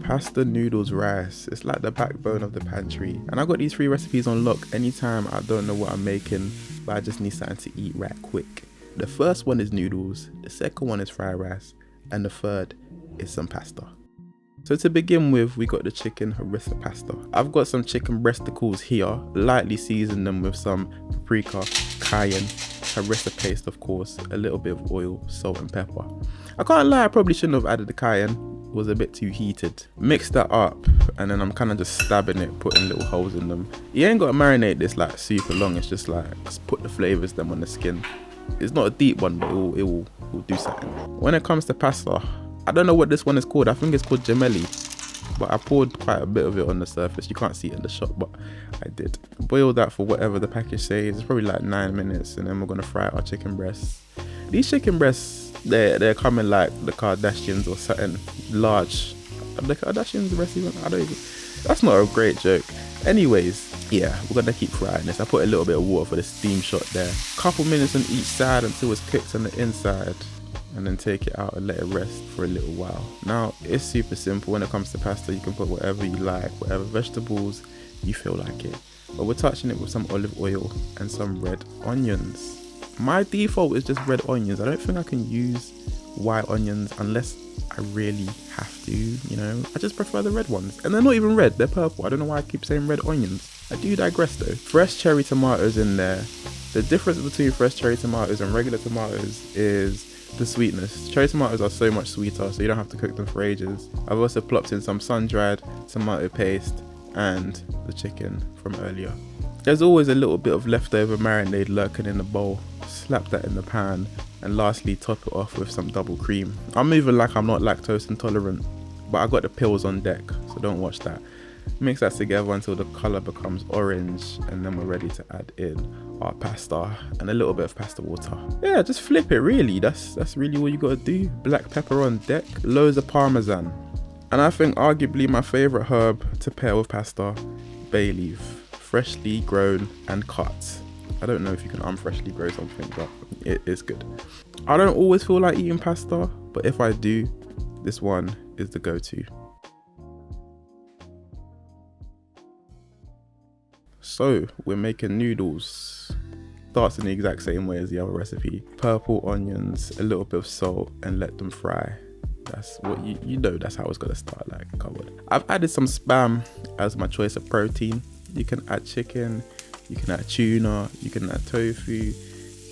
Pasta, noodles, rice. It's like the backbone of the pantry. And I got these 3 recipes on lock anytime I don't know what I'm making, but I just need something to eat right quick. The first one is noodles, the second one is fried rice, and the third is some pasta. So to begin with, we got the chicken harissa pasta. I've got some chicken breasticles here, lightly seasoned them with some paprika, cayenne, harissa paste of course, a little bit of oil, salt and pepper. I can't lie, I probably shouldn't have added the cayenne, it was a bit too heated. Mix that up and then I'm kind of just stabbing it, putting little holes in them. You ain't got to marinate this like super long, it's just like, just put the flavours them on the skin. It's not a deep one, but it will do something. When it comes to pasta, I don't know what this one is called. I think it's called gemelli, but I poured quite a bit of it on the surface. You can't see it in the shot, but I did. Boil that for whatever the package says. It's probably like 9 minutes, and then we're gonna fry our chicken breasts. These chicken breasts, they're coming like the Kardashians or something large. Are the Kardashians the rest even? I don't even. That's not a great joke. Anyways, yeah, we're gonna keep frying this. I put a little bit of water for the steam shot there. Couple minutes on each side until it's cooked on the inside, and then take it out and let it rest for a little while. Now, it's super simple when it comes to pasta. You can put whatever you like, whatever vegetables you feel like it. But we're touching it with some olive oil and some red onions. My default is just red onions. I don't think I can use white onions unless I really have to, you know. I just prefer the red ones. And they're not even red, they're purple. I don't know why I keep saying red onions. I do digress though. Fresh cherry tomatoes in there. The difference between fresh cherry tomatoes and regular tomatoes is the sweetness. Cherry tomatoes are so much sweeter, so you don't have to cook them for ages. I've also plopped in some sun-dried tomato paste and the chicken from earlier. There's always a little bit of leftover marinade lurking in the bowl. Slap that in the pan, and lastly top it off with some double cream. I'm moving like I'm not lactose intolerant, but I got the pills on deck, so don't watch that. Mix that together until the colour becomes orange, and then we're ready to add in our pasta and a little bit of pasta water. Yeah, just flip it really. That's really all you gotta do. Black pepper on deck, loads of parmesan. And I think arguably my favourite herb to pair with pasta, bay leaf. Freshly grown and cut. I don't know if you can unfreshly grow something, but it is good. I don't always feel like eating pasta, but if I do, this one is the go-to. So we're making noodles. Starts in the exact same way as the other recipe. Purple onions, a little bit of salt, and let them fry. That's what you know, that's how it's gonna start, like covered. I've added some spam as my choice of protein. You can add chicken, you can add tuna, you can add tofu,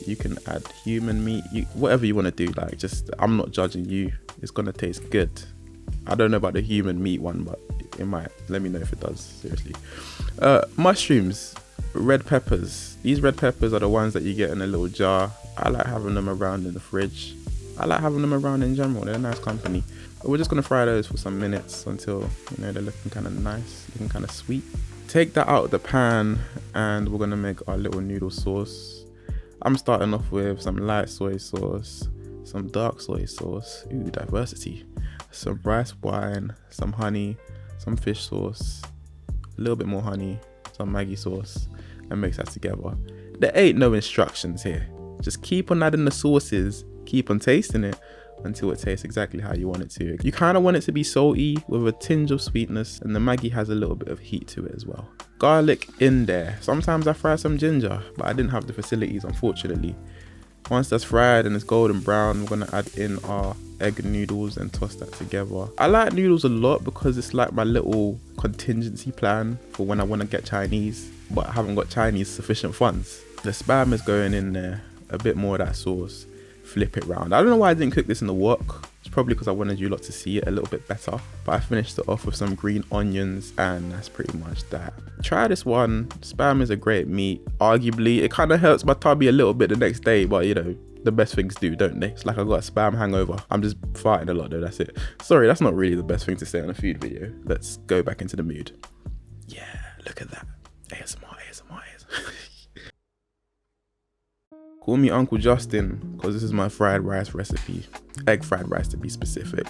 you can add human meat, whatever you want to do. Like, just, I'm not judging you. It's gonna taste good. I don't know about the human meat one, but it might. Let me know if it does, seriously. Mushrooms, red peppers. These red peppers are the ones that you get in a little jar. I like having them around in the fridge. I like having them around in general. They're a nice company. But we're just gonna fry those for some minutes until, you know, they're looking kind of nice, looking kind of sweet. Take that out of the pan and we're gonna make our little noodle sauce. I'm starting off with some light soy sauce, some dark soy sauce, ooh, diversity, some rice wine, some honey, some fish sauce, a little bit more honey, some Maggi sauce, and mix that together. There ain't no instructions here. Just keep on adding the sauces, keep on tasting it until it tastes exactly how you want it to. You kind of want it to be salty with a tinge of sweetness, and the Maggi has a little bit of heat to it as well. Garlic in there. Sometimes I fry some ginger, but I didn't have the facilities, unfortunately. Once that's fried and it's golden brown, we're gonna add in our egg noodles and toss that together. I like noodles a lot because it's like my little contingency plan for when I want to get Chinese, but I haven't got Chinese sufficient funds. The spam is going in there, a bit more of that sauce. Flip it round. I don't know why I didn't cook this in the wok. It's probably because I wanted you lot to see it a little bit better. But I finished it off with some green onions, and that's pretty much that. Try this one. Spam is a great meat. Arguably, it kind of hurts my tummy a little bit the next day, but you know, the best things do, don't they? It's like I got a spam hangover. I'm just farting a lot though, that's it. Sorry, that's not really the best thing to say on a food video. Let's go back into the mood. Yeah, look at that. ASMR. Call me Uncle Justin, because this is my fried rice recipe. Egg fried rice to be specific.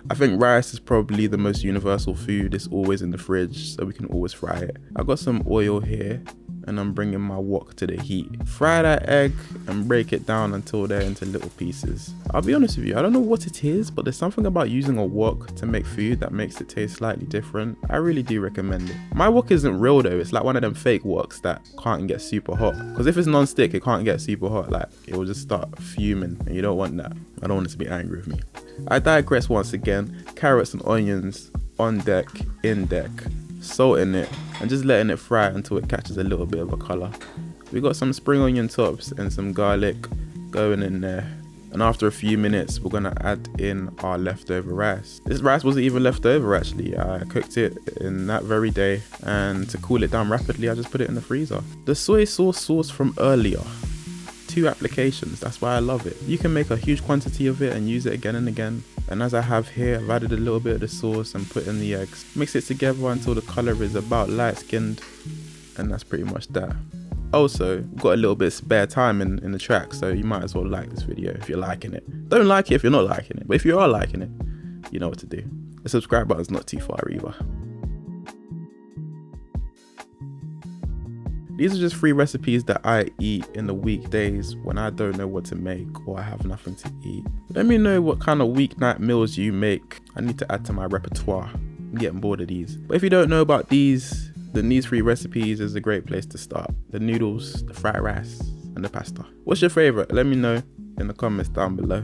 I think rice is probably the most universal food. It's always in the fridge, so we can always fry it. I got some oil here, and I'm bringing my wok to the heat. Fry that egg and break it down until they're into little pieces. I'll be honest with you, I don't know what it is, but there's something about using a wok to make food that makes it taste slightly different. I really do recommend it. My wok isn't real though, it's like one of them fake woks that can't get super hot. Because if it's non-stick, it can't get super hot, like it will just start fuming, and you don't want that. I don't want it to be angry with me. I digress once again. Carrots and onions on deck, in deck, salting it and just letting it fry until it catches a little bit of a color. We got some spring onion tops and some garlic going in there, and after a few minutes we're gonna add in our leftover rice. This rice wasn't even left over actually. I cooked it in that very day, and to cool it down rapidly I just put it in the freezer. The soy sauce from earlier, 2 applications, that's why I love it. You can make a huge quantity of it and use it again and again. And as I have here, I've added a little bit of the sauce and put in the eggs. Mix it together until the color is about light skinned, and that's pretty much that. Also, got a little bit of spare time in the track, so you might as well like this video if you're liking it. Don't like it if you're not liking it, but if you are liking it, you know what to do. The subscribe button's not too far either. These are just 3 recipes that I eat in the weekdays when I don't know what to make or I have nothing to eat. Let me know what kind of weeknight meals you make. I need to add to my repertoire. I'm getting bored of these. But if you don't know about these, then these 3 recipes is a great place to start. The noodles, the fried rice, and the pasta. What's your favorite? Let me know in the comments down below.